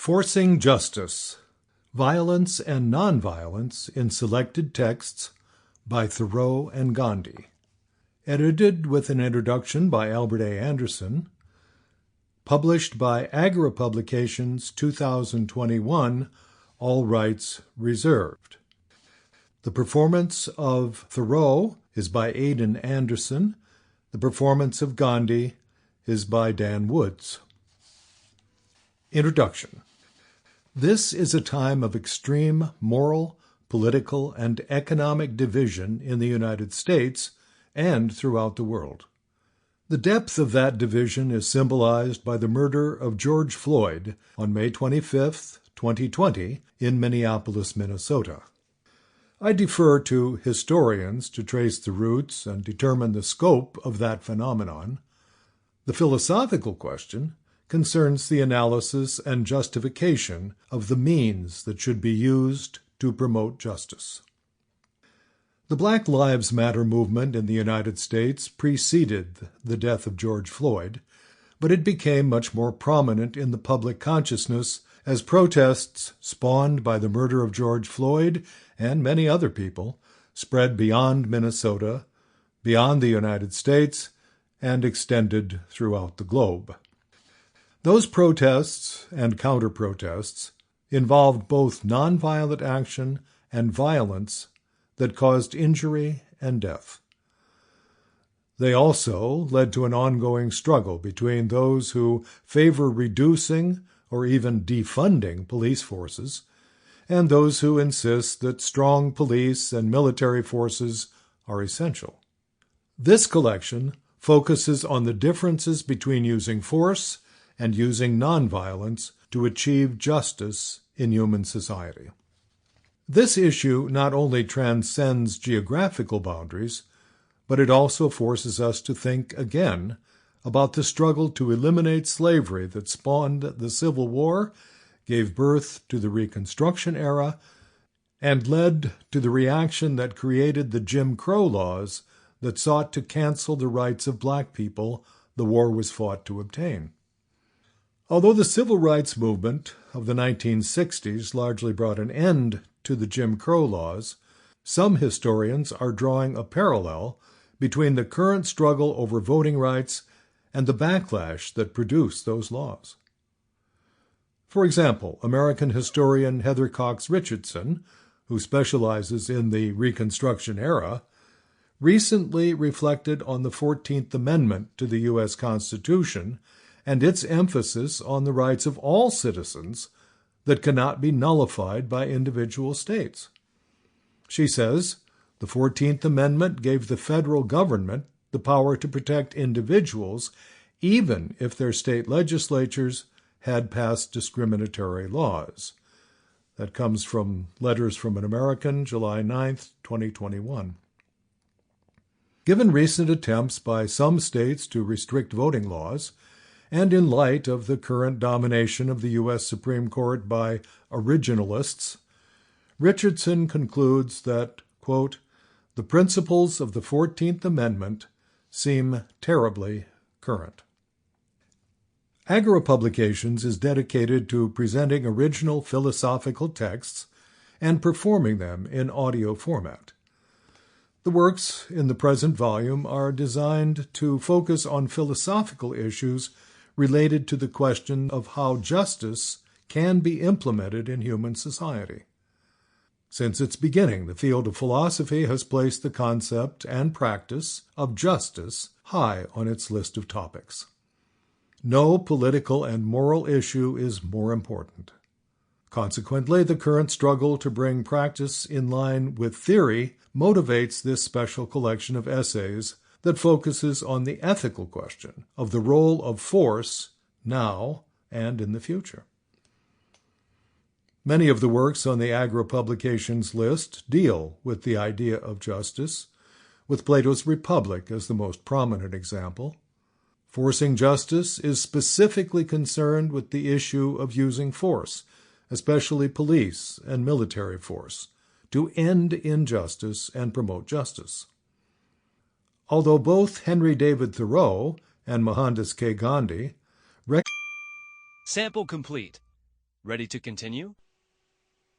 Forcing Justice: Violence and Nonviolence in Selected Texts by Thoreau and Gandhi. Edited with an introduction by Albert A. Anderson. Published by AGRA Publications, 2021, all rights reserved. The performance of Thoreau is by Aidan Anderson. The performance of Gandhi is by Dan Woods. Introduction. This is a time of extreme moral, political, and economic division in the United States and throughout the world. The depth of that division is symbolized by the murder of George Floyd on May 25, 2020, in Minneapolis, Minnesota. I defer to historians to trace the roots and determine the scope of that phenomenon. The philosophical question concerns the analysis and justification of the means that should be used to promote justice. The Black Lives Matter movement in the United States preceded the death of George Floyd, but it became much more prominent in the public consciousness as protests spawned by the murder of George Floyd and many other people spread beyond Minnesota, beyond the United States, and extended throughout the globe. Those protests and counter-protests involved both nonviolent action and violence that caused injury and death. They also led to an ongoing struggle between those who favor reducing or even defunding police forces and those who insist that strong police and military forces are essential. This collection focuses on the differences between using force and using nonviolence to achieve justice in human society. This issue not only transcends geographical boundaries, but it also forces us to think again about the struggle to eliminate slavery that spawned the Civil War, gave birth to the Reconstruction era, and led to the reaction that created the Jim Crow laws that sought to cancel the rights of black people the war was fought to obtain. Although the civil rights movement of the 1960s largely brought an end to the Jim Crow laws, some historians are drawing a parallel between the current struggle over voting rights and the backlash that produced those laws. For example, American historian Heather Cox Richardson, who specializes in the Reconstruction era, recently reflected on the 14th Amendment to the U.S. Constitution and its emphasis on the rights of all citizens that cannot be nullified by individual states. She says, the 14th Amendment gave the federal government the power to protect individuals even if their state legislatures had passed discriminatory laws. That comes from Letters from an American, July 9, 2021. Given recent attempts by some states to restrict voting laws, and in light of the current domination of the U.S. Supreme Court by originalists, Richardson concludes that, quote, the principles of the 14th Amendment seem terribly current. AGRA Publications is dedicated to presenting original philosophical texts and performing them in audio format. The works in the present volume are designed to focus on philosophical issues related to the question of how justice can be implemented in human society. Since its beginning, the field of philosophy has placed the concept and practice of justice high on its list of topics. No political and moral issue is more important. Consequently, the current struggle to bring practice in line with theory motivates this special collection of essays that focuses on the ethical question of the role of force now and in the future. Many of the works on the AGRA Publications list deal with the idea of justice, with Plato's Republic as the most prominent example. Forcing Justice is specifically concerned with the issue of using force, especially police and military force, to end injustice and promote justice. Although both Henry David Thoreau and Mohandas K. Gandhi Sample complete. Ready to continue?